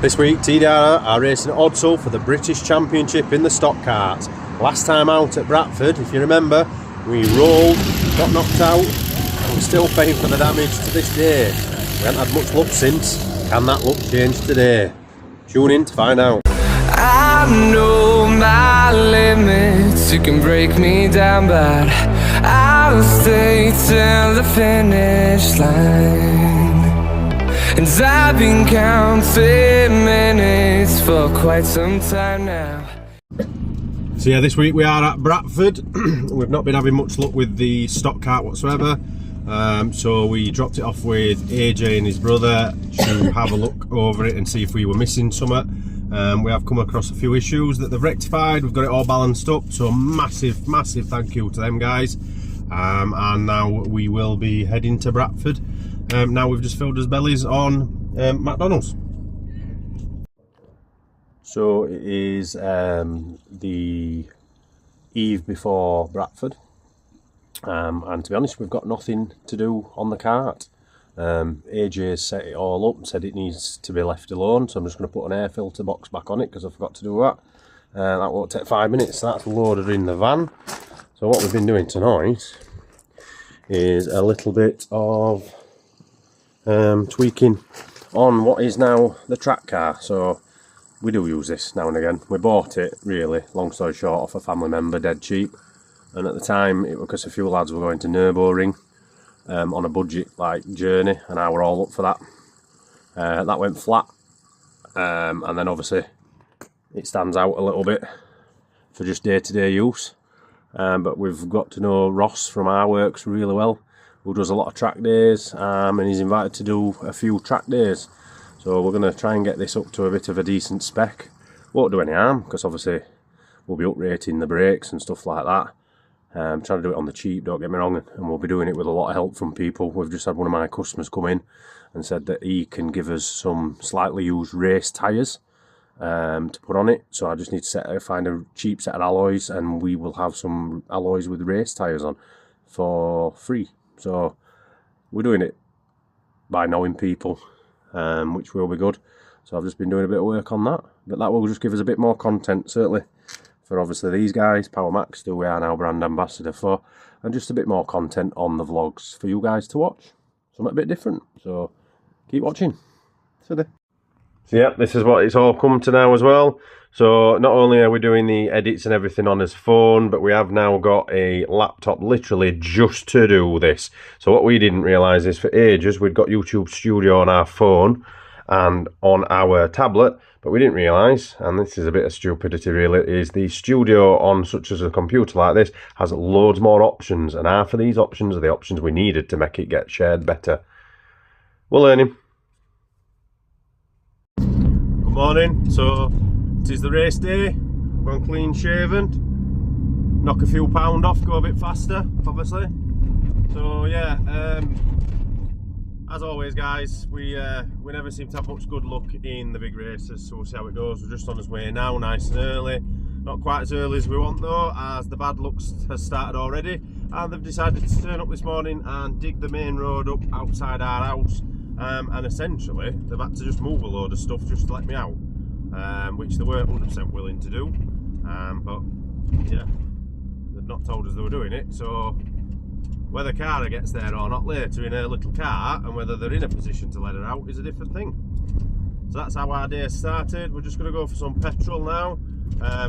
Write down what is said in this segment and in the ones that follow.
This week, TDR are racing at Odsal for the British Championship in the STOXKART. Last time out at Bradford, if you remember, we rolled, got knocked out, and we're still paying for the damage to this day. We haven't had much luck since. Can that luck change today? Tune in to find out. I know my limits, you can break me down, but I'll stay till the finish line. And I've been counting minutes for quite some time now. So yeah, this week we are at Bradford. We've not been having much luck with the STOXKART whatsoever. So we dropped it off with AJ and his brother to have a look over it and see if we were missing something. We have come across a few issues that they've rectified. We've got it all balanced up, so massive thank you to them guys. And now we will be heading to Bradford. Now we've just filled us bellies on McDonald's. So it is the eve before Bradford, and to be honest, we've got nothing to do on the kart. AJ set it all up and said it needs to be left alone, so I'm just going to put an air filter box back on it because I forgot to do that. That won't take 5 minutes. That's loaded in the van. So what we've been doing tonight is a little bit of tweaking on what is now the track car. So we do use this now and again. We bought it, really, long story short, off a family member, dead cheap. And at the time, it was because a few lads were going to Nürburgring on a budget like journey, and I were all up for that. That went flat, and then obviously it stands out a little bit for just day-to-day use. But we've got to know Ross from our works really well, who does a lot of track days, and he's invited to do a few track days. So we're going to try and get this up to a bit of a decent spec. Won't do any harm, because obviously we'll be uprating the brakes and stuff like that. Trying to do it on the cheap, don't get me wrong, and we'll be doing it with a lot of help from people. We've just had one of my customers come in and said that he can give us some slightly used race tyres to put on it. So I just need to find a cheap set of alloys, and we will have some alloys with race tyres on for free. So we're doing it by knowing people, which will be good. So I've just been doing a bit of work on that, but that will just give us a bit more content, certainly, for obviously these guys, Power Max, who we are now brand ambassador for, and just a bit more content on the vlogs for you guys to watch. Something a bit different, so keep watching. So yeah, this is what it's all come to now as well. So not only are we doing the edits and everything on his phone, but we have now got a laptop literally just to do this. So what we didn't realise is for ages we'd got YouTube Studio on our phone and on our tablet, but we didn't realise, and this is a bit of stupidity really, is the Studio on such as a computer like this has loads more options, and half of these options are the options we needed to make it get shared better. We're learning. Good morning. So it is the race day. Gone clean shaven, knock a few pound off, go a bit faster obviously. So yeah, as always guys, we never seem to have much good luck in the big races, so we'll see how it goes. We're just on his way now, nice and early. Not quite as early as we want though, as the bad luck has started already, and they've decided to turn up this morning and dig the main road up outside our house, and essentially they've had to just move a load of stuff just to let me out, which they weren't 100% willing to do, but yeah, they've not told us they were doing it. So whether Cara gets there or not later in her little car, and whether they're in a position to let her out, is a different thing. So that's how our day started. We're just going to go for some petrol now.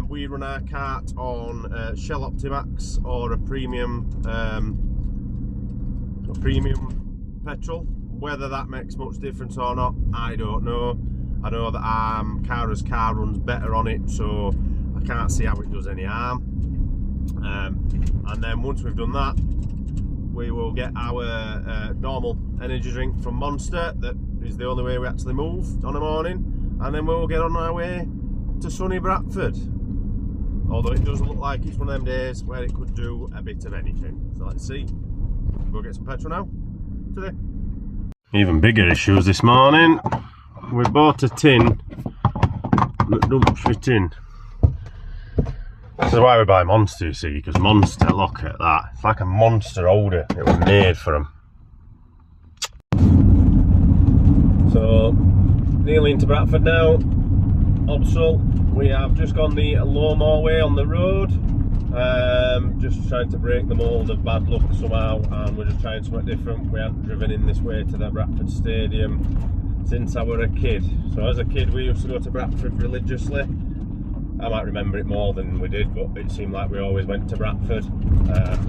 We run our kart on Shell Optimax or a premium petrol. Whether that makes much difference or not, I don't know. I know that Cara's car runs better on it, so I can't see how it does any harm. And then once we've done that, we will get our normal energy drink from Monster. That is the only way we actually move on a morning, and then we'll get on our way to sunny Bradford. Although it does look like it's one of them days where it could do a bit of anything. So let's see. We'll get some petrol now. Today. Even bigger issues this morning. We bought a tin that don't fit in. This is why we buy Monster, you see, because Monster, look at that. It's like a Monster holder. It was made for them. So nearly into Bradford now. Odsal. We have just gone the low moorway on the road. Just trying to break the mould of bad luck somehow, and we're just trying something different. We haven't driven in this way to the Bradford Stadium since I were a kid. So as a kid we used to go to Bradford religiously. I might remember it more than we did, but it seemed like we always went to Bradford.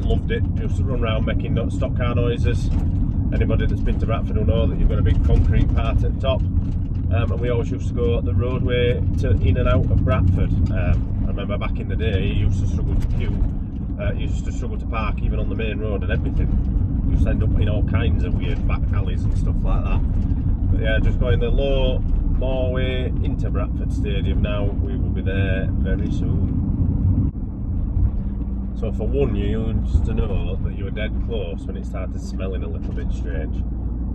Loved it, just run around making stock car noises. Anybody that's been to Bradford will know that you've got a big concrete part at the top. And we always used to go the roadway in and out of Bradford. I remember back in the day you used to struggle to queue, you used to struggle to park even on the main road and everything. You used to end up in all kinds of weird back alleys and stuff like that. But yeah, just going the low moorway into Bradford Stadium now. We will be there very soon. So for one, you used to know that you were dead close when it started smelling a little bit strange.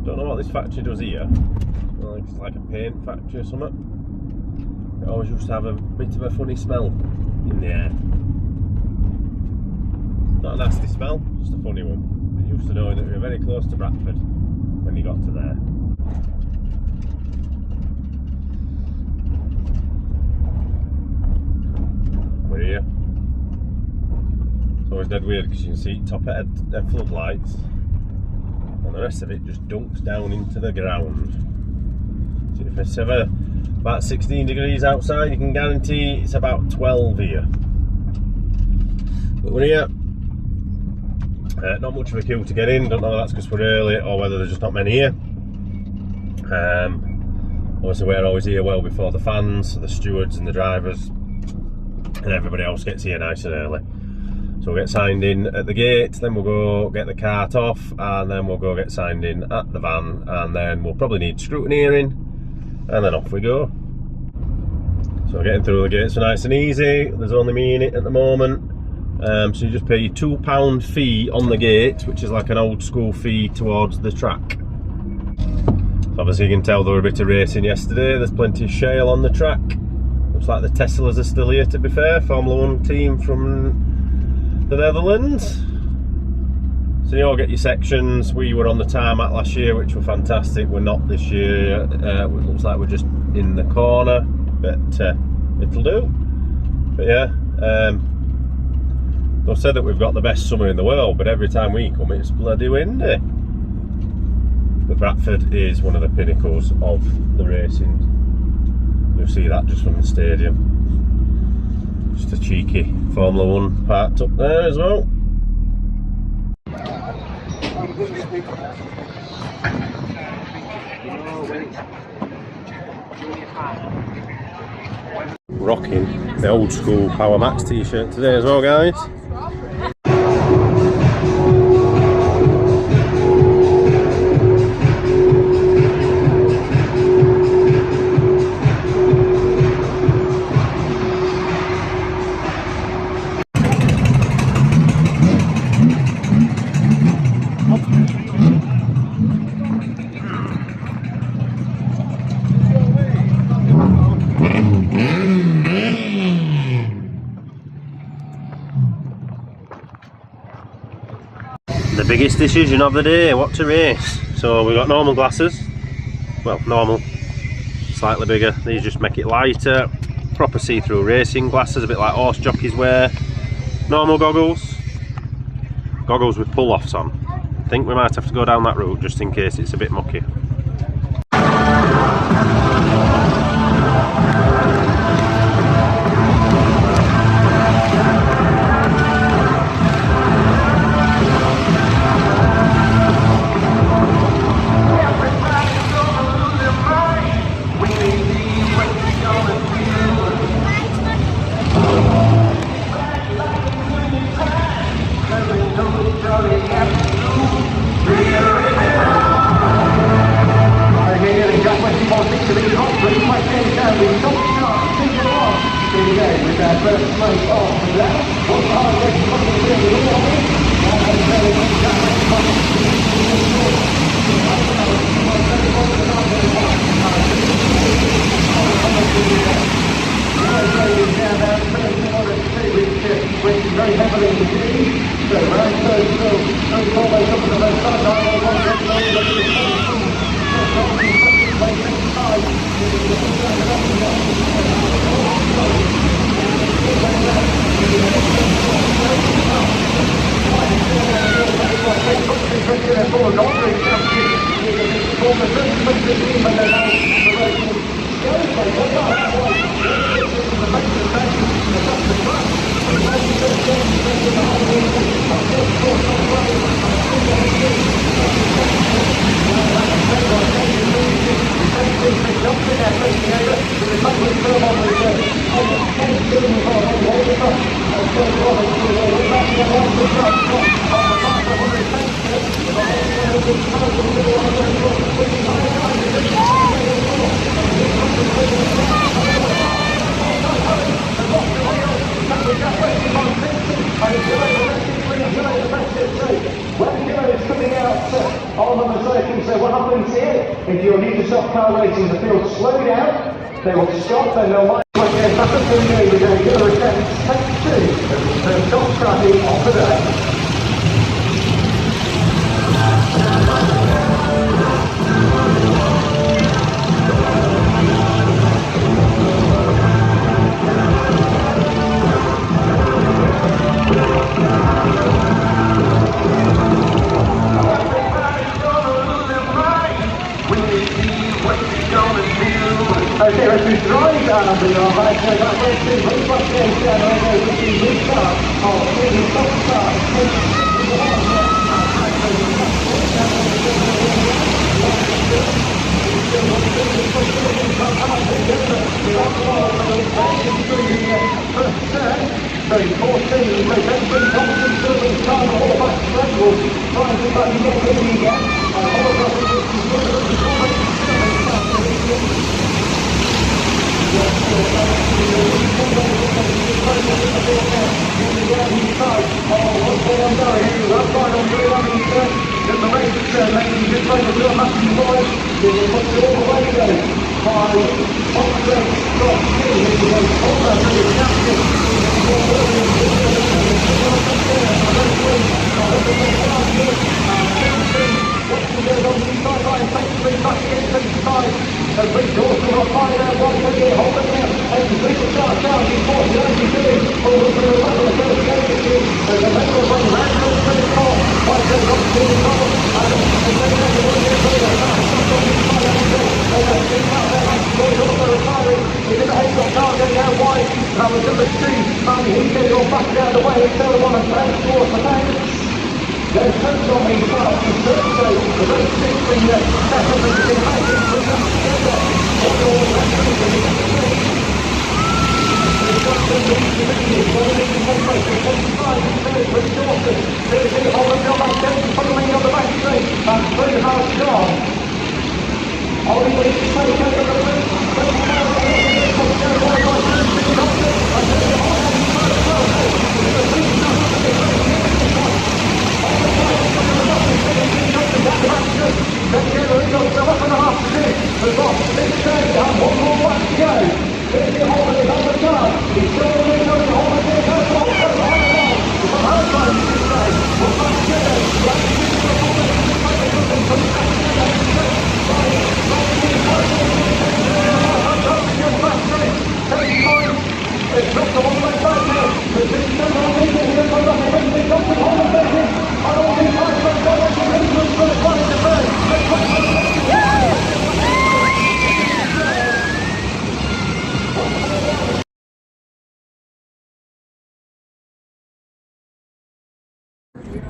Don't know what this factory does here. It's like a paint factory or something. It always used to have a bit of a funny smell in the air. Not a nasty smell, just a funny one. You used to know that we were very close to Bradford when you got to there. We're here. It's always dead weird because you can see top of head floodlights and the rest of it just dunks down into the ground. So if it's ever about 16 degrees outside, you can guarantee it's about 12 here. But we're here. Not much of a queue to get in. Don't know whether that's because we're early or whether there's just not many here. Obviously we're always here well before the fans, the stewards and the drivers, and everybody else gets here nice and early. So we'll get signed in at the gate, then we'll go get the cart off, and then we'll go get signed in at the van, and then we'll probably need scrutineering, and then off we go. So getting through the gates are nice and easy. There's only me in it at the moment. So you just pay your £2 fee on the gate, which is like an old school fee towards the track. Obviously you can tell there were a bit of racing yesterday. There's plenty of shale on the track. Looks like the Teslas are still here, to be fair. Formula 1 team from the Netherlands. So you all get your sections. We were on the tarmac last year, which were fantastic. We're not this year. It looks like we're just in the corner, but it'll do. But yeah, they've said that we've got the best summer in the world, but every time we come it's bloody windy. But Bradford is one of the pinnacles of the racing. You'll see that just from the stadium. Just a cheeky Formula 1 parked up there as well. Rocking the old school Power Max t-shirt today as well, guys. The biggest decision of the day, what to race. So we've got normal glasses, well normal, slightly bigger, these just make it lighter, proper see-through racing glasses, a bit like horse jockeys wear, normal goggles with pull-offs on. I think we might have to go down that route just in case it's a bit mucky. So what happens here, if you're new to stock car racing, the field slow down, they will stop and they'll like get back up to the game. We're going to give a attempt, take 2 of the top tracking of the day. Okay, let's be drawing down on the right side. That's where it's been very much down over the restart of the STOXKART. Very 14, so Benson Thompson still in time, all back Redwood, trying to back get in again.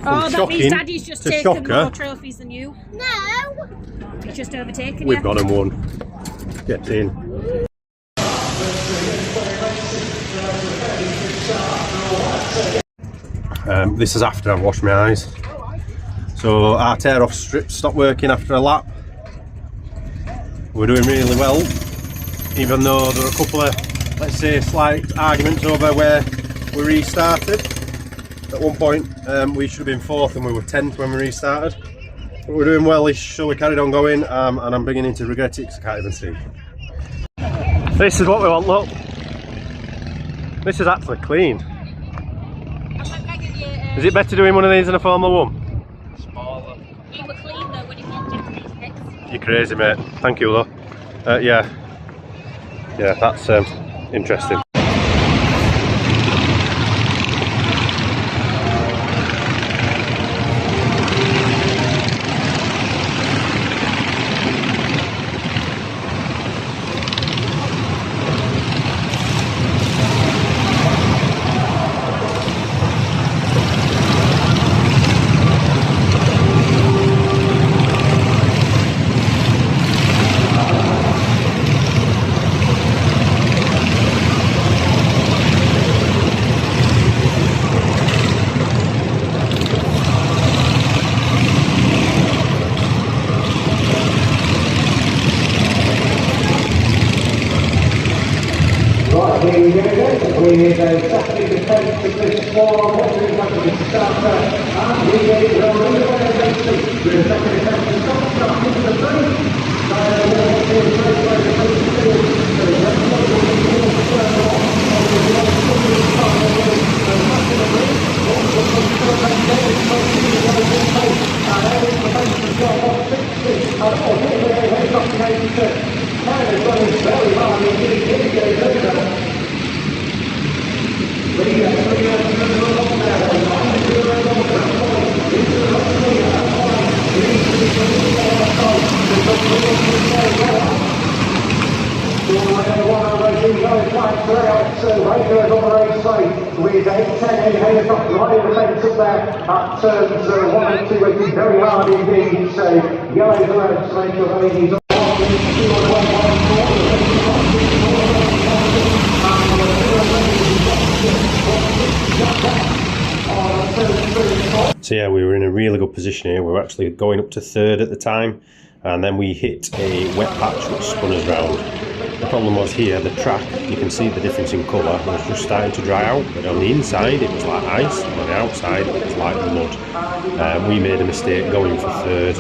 Oh, that means Daddy's just taken more Shocker. trophies than you. No! He's just overtaken We've you. got him one. Get in. This is after I've washed my eyes. So our tear off strips stopped working after a lap. We're doing really well, even though there were a couple of, let's say, slight arguments over where we restarted. At one point we should have been 4th and we were 10th when we restarted. But we're doing well-ish, so we carried on going, and I'm beginning to regret it because I can't even see. This is what we want, look. This is actually clean. Is it better doing one of these than a Formula 1? Smaller. You were clean though when you walked into these pits. You're crazy, mate. Thank you, though. Yeah, that's interesting. here we go then, with exactly the pace of this squad, exactly the starter, and we get it well underway eventually, with a second attempt to start into the free. With 8-10 in helicopter right in the fence up there at turns 1 and 2, working very hard indeed. So yellow gloves make your ladies on. So yeah, we were in a really good position here. We were actually going up to third at the time, and then we hit a wet patch which spun us round. The problem was here, the track, you can see the difference in colour, it was just starting to dry out, but on the inside it was like ice, and on the outside it was like mud. We made a mistake going for third,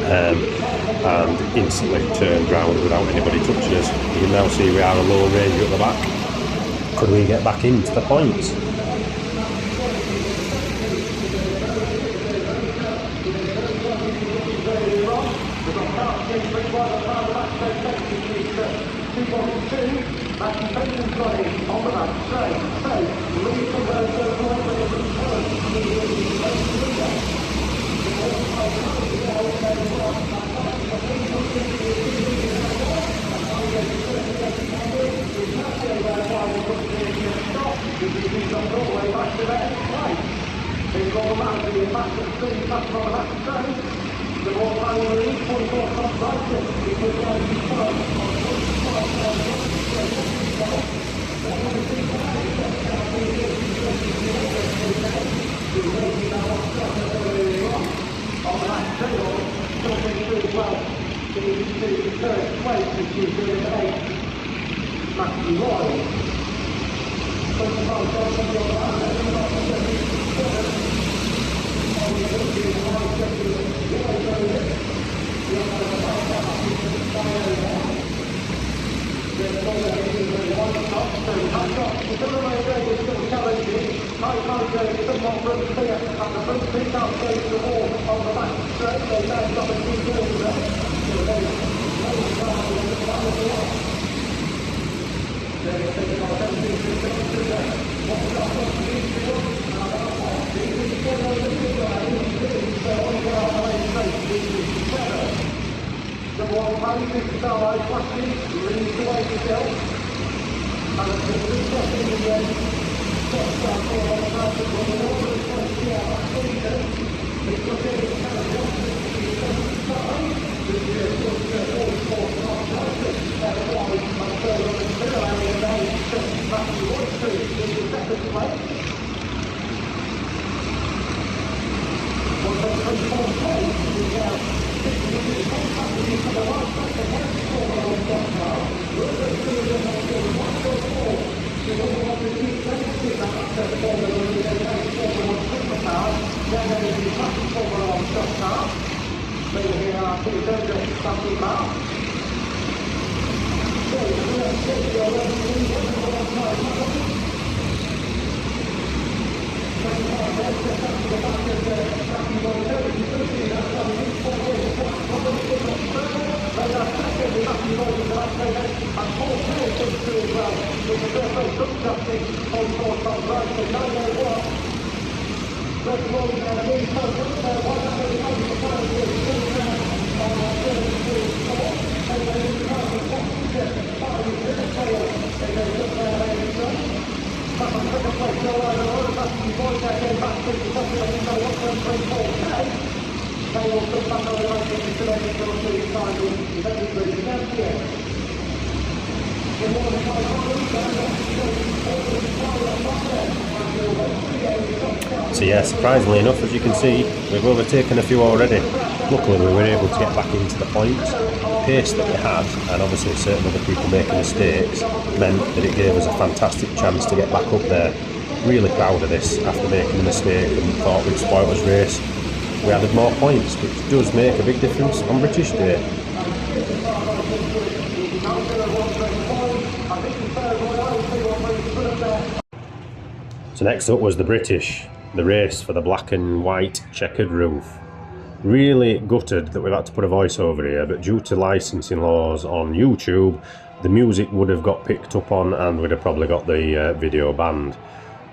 and instantly turned round without anybody touching us. You can now see we are a low range at the back. Could we get back into the points? So yeah, surprisingly enough, as you can see, we've overtaken a few already. Luckily we were able to get back into the points. pace that we had, and obviously certain other people making mistakes, meant that it gave us a fantastic chance to get back up there. Really proud of this after making a mistake and thought we'd spoiled his race. We added more points, which does make a big difference on British Day. So next up was the British, the race for the black and white checkered roof. Really gutted that we've had to put a voice over here, but due to licensing laws on YouTube, the music would have got picked up on and we'd have probably got the video banned.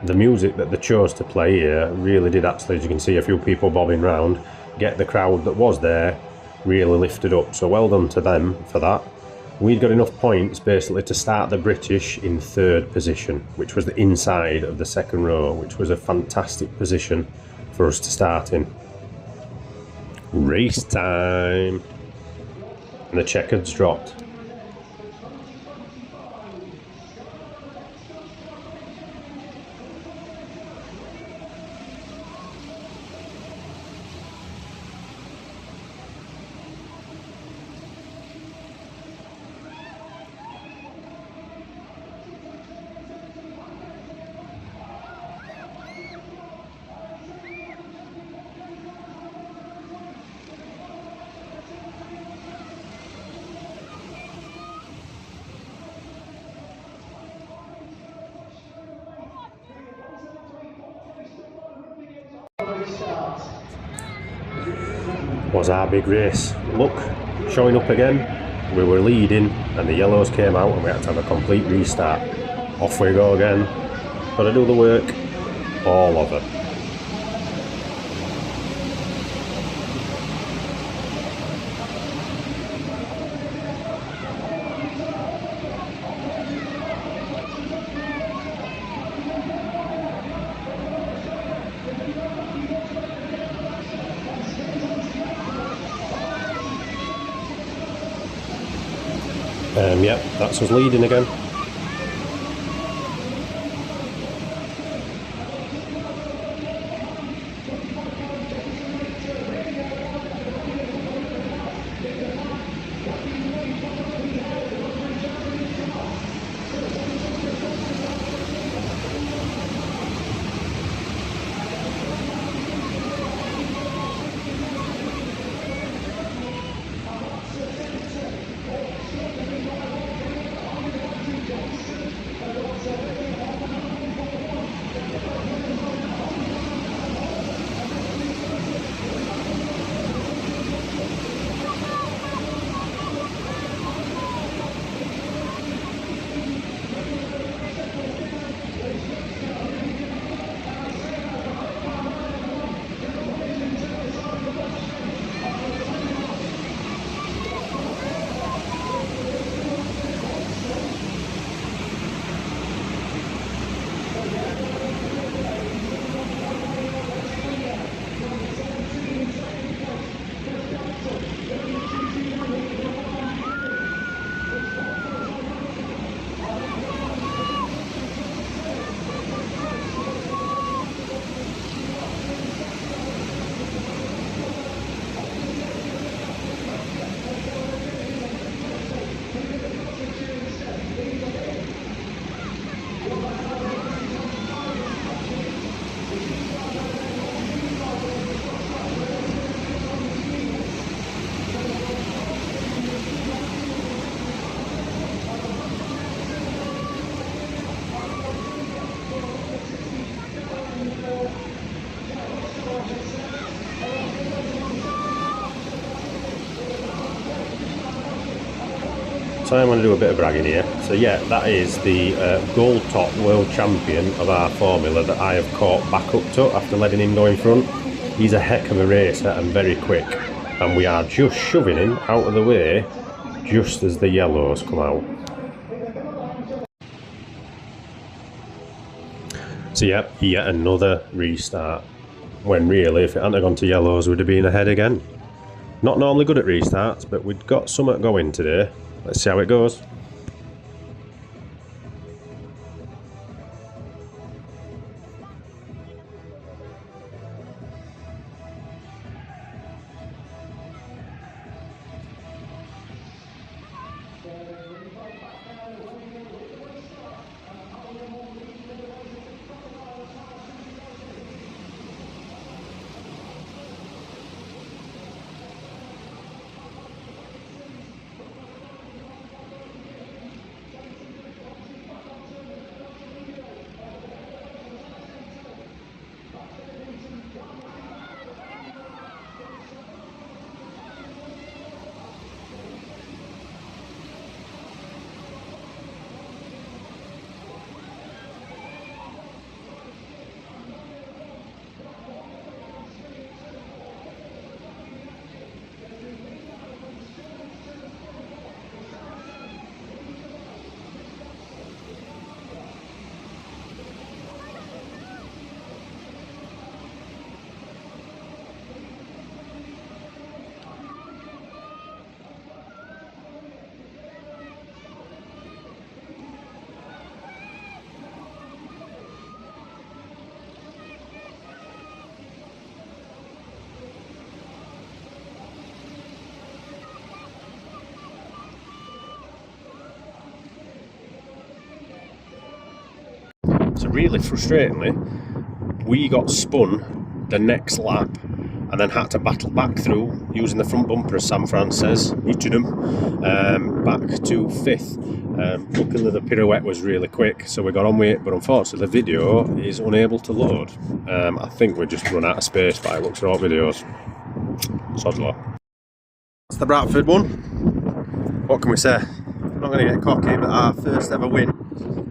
The music that they chose to play here really did actually, as you can see a few people bobbing round, get the crowd that was there really lifted up. So well done to them for that. We'd got enough points basically to start the British in 3rd position, which was the inside of the 2nd row, which was a fantastic position for us to start in. Race time! And the checkers dropped. Was our big race. Look, showing up again, we were leading and the yellows came out and we had to have a complete restart. Off we go again, got to do the work all over. Yep, that's us leading again. So I'm going to do a bit of bragging here. So yeah, that is the gold top world champion of our formula that I have caught back up to after letting him go in front. He's a heck of a racer and very quick, and we are just shoving him out of the way just as the yellows come out. So yeah, yet another restart, when really if it hadn't gone to yellows we'd have been ahead again. Not normally good at restarts, but we'd got something going today. Let's see how it goes. So really frustratingly, we got spun the next lap and then had to battle back through using the front bumper, as Sam France says, hitting them back to 5th. Luckily the pirouette was really quick, so we got on with it, but unfortunately the video is unable to load. I think we just run out of space by it looks at all videos. Sod's law. That's the Bradford one. What can we say? I'm not going to get cocky, but our first ever win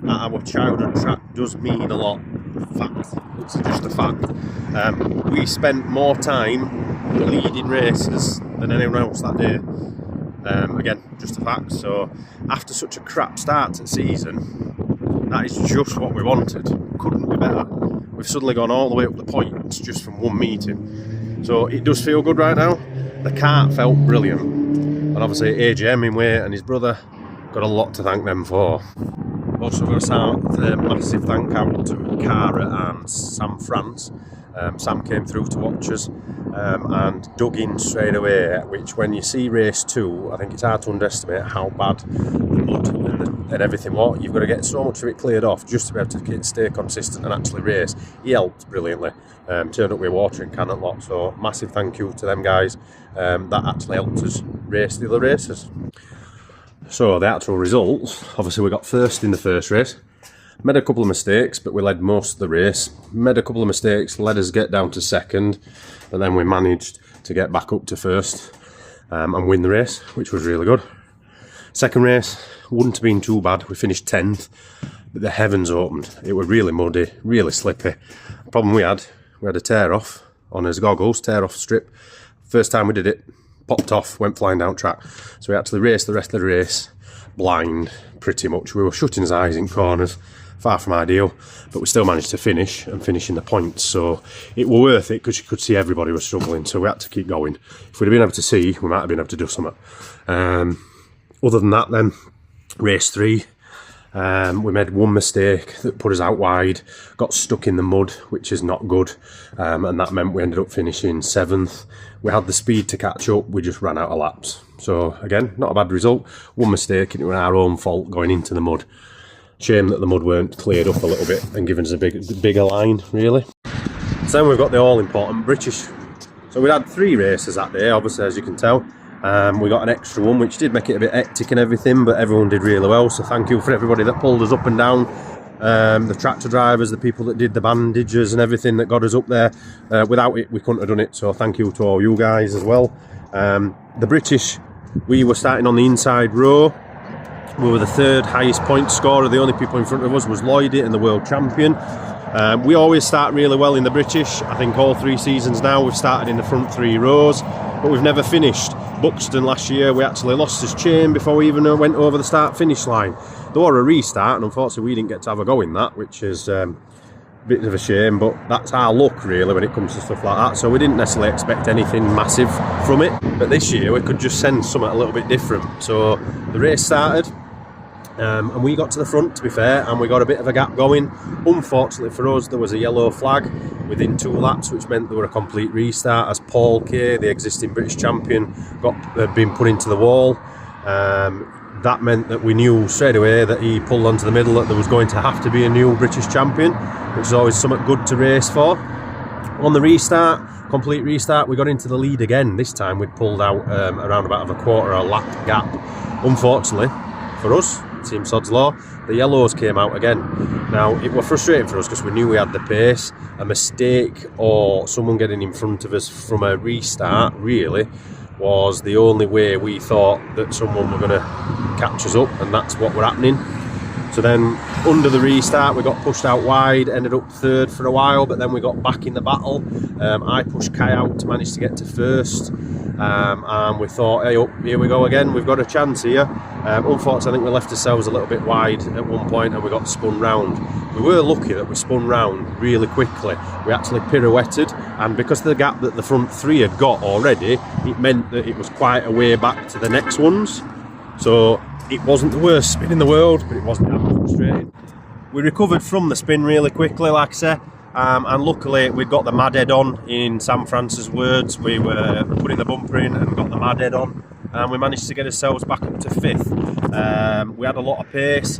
at our childhood track does mean a lot. Fact. It's just a fact. We spent more time leading races than anyone else that day. Again, just a fact. So after such a crap start to the season, that is just what we wanted. Couldn't be better. We've suddenly gone all the way up the points just from one meeting. So it does feel good right now. The kart felt brilliant. And obviously AGM in way and his brother got a lot to thank them for. Also got to sound a massive thank out to Cara and Sam France. Sam came through to watch us and dug in straight away, which when you see race 2, I think it's hard to underestimate how bad the mud and everything was. You've got to get so much of it cleared off just to be able to stay consistent and actually race. He helped brilliantly, turned up with a watering can and lot, so massive thank you to them guys that actually helped us race the other races. So the actual results, obviously we got first in the first race, made a couple of mistakes but we led most of the race, made a couple of mistakes, led us get down to second, but then we managed to get back up to first and win the race, which was really good. Second race wouldn't have been too bad, we finished 10th, but the heavens opened. It was really muddy, really slippy. The problem we had a tear off on his goggles, tear off strip. First time we did it, popped off, went flying down track. So we actually raced the rest of the race blind, pretty much. We were shutting his eyes in corners, far from ideal, but we still managed to finish and finish in the points. So it was worth it because you could see everybody was struggling, so we had to keep going. If we'd have been able to see, we might have been able to do something. Other than that then, race 3, we made one mistake that put us out wide, got stuck in the mud, which is not good, and that meant we ended up finishing 7th. We had the speed to catch up, we just ran out of laps. So again, not a bad result. One mistake, and it was our own fault going into the mud. Shame that the mud weren't cleared up a little bit and given us a bigger line, really. So then we've got the all-important British. So we had 3 races that day, obviously, as you can tell. We got an extra one, which did make it a bit hectic and everything, but everyone did really well. So thank you for everybody that pulled us up and down. The tractor drivers, the people that did the bandages and everything that got us up there. Without it, we couldn't have done it. So thank you to all you guys as well. The British, we were starting on the inside row. We were the 3rd highest point scorer. The only people in front of us was Lloydie and the world champion. We always start really well in the British. I think all 3 seasons now we've started in the front 3 rows, but we've never finished. Buxton last year, we actually lost his chain before we even went over the start-finish line. There were a restart, and unfortunately we didn't get to have a go in that, which is a bit of a shame, but that's our luck really when it comes to stuff like that. So we didn't necessarily expect anything massive from it, but this year we could just send something a little bit different. So the race started, and we got to the front, to be fair, and we got a bit of a gap going. Unfortunately for us, there was a yellow flag within 2 laps, which meant there were a complete restart as Paul Kay, the existing British champion, had been put into the wall. That meant that we knew straight away that he pulled onto the middle that there was going to have to be a new British champion, which is always something good to race for. On the restart, complete restart, we got into the lead again. This time we'd pulled out around about a quarter a lap gap. Unfortunately for us, Team Sod's Law, the yellows came out again. Now it was frustrating for us because we knew we had the pace. A mistake or someone getting in front of us from a restart really was the only way we thought that someone were going to catch us up, and that's what were happening. So then under the restart we got pushed out wide, ended up 3rd for a while, but then we got back in the battle. I pushed Kai out to manage to get to 1st, and we thought, hey up, here we go again, we've got a chance here. Unfortunately I think we left ourselves a little bit wide at one point and we got spun round. We were lucky that we spun round really quickly. We actually pirouetted, and because of the gap that the front 3 had got already, it meant that it was quite a way back to the next ones. So it wasn't the worst spin in the world, but it wasn't that frustrating. We recovered from the spin really quickly, like I said, and luckily we'd got the mad head on, in Sam France's words. We were putting the bumper in and got the mad head on, and we managed to get ourselves back up to 5th. We had a lot of pace,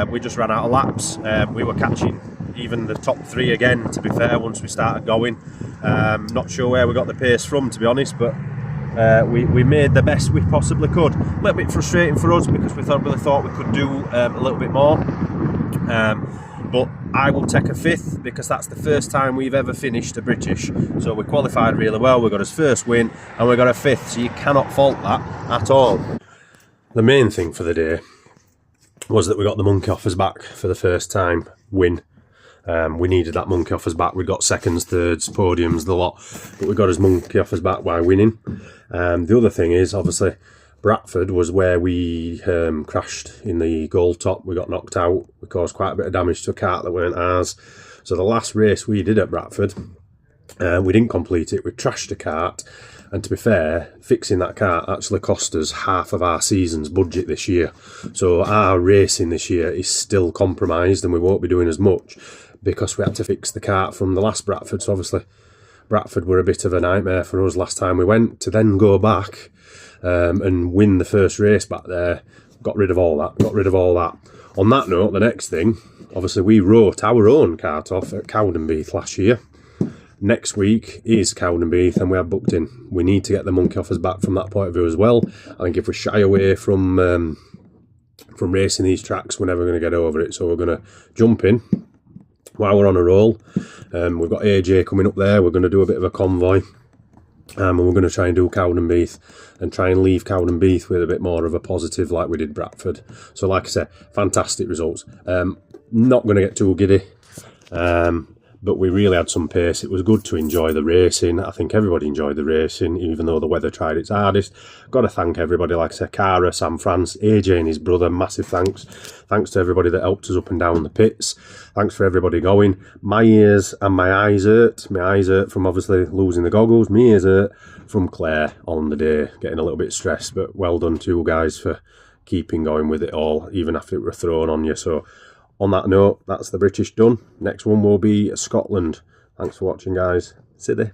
we just ran out of laps. We were catching even the top 3 again, to be fair, once we started going. Not sure where we got the pace from, to be honest, but we made the best we possibly could. A little bit frustrating for us because we really thought we could do a little bit more. But I will take a 5th because that's the first time we've ever finished a British. So we qualified really well, we got his first win and we got a 5th, so you cannot fault that at all. The main thing for the day was that we got the monkey off us back for the first time win. We needed that monkey off us back. We got seconds, thirds, podiums, the lot, but we got his monkey off us back by winning. The other thing is, obviously, Bradford was where we crashed in the goal top. We got knocked out. We caused quite a bit of damage to a kart that weren't ours. So the last race we did at Bradford, we didn't complete it. We trashed a kart. And to be fair, fixing that kart actually cost us half of our season's budget this year. So our racing this year is still compromised and we won't be doing as much because we had to fix the kart from the last Bradford. So obviously Bradford were a bit of a nightmare for us last time we went. To then go back and win the first race back there, got rid of all that. On that note, the next thing, obviously we wrote our own kart off at Cowdenbeath last year. Next week is Cowdenbeath and we have booked in. We need to get the monkey off us back from that point of view as well. I think if we shy away from racing these tracks, we're never going to get over it. So we're going to jump in while we're on a roll. We've got AJ coming up there. We're going to do a bit of a convoy. And we're going to try and do Cowdenbeath and try and leave Cowdenbeath with a bit more of a positive like we did Bradford. So like I said, fantastic results. Not going to get too giddy. But we really had some pace. It was good to enjoy the racing. I think everybody enjoyed the racing, even though the weather tried its hardest. Got to thank everybody, like I said, Cara, Sam France, AJ and his brother, massive thanks. Thanks to everybody that helped us up and down the pits. Thanks for everybody going. My ears and my eyes hurt. My eyes hurt from obviously losing the goggles. My ears hurt from Claire on the day, getting a little bit stressed. But well done to you guys for keeping going with it all, even after it were thrown on you. So on that note, that's the British done. Next one will be Scotland. Thanks for watching, guys. Sit there.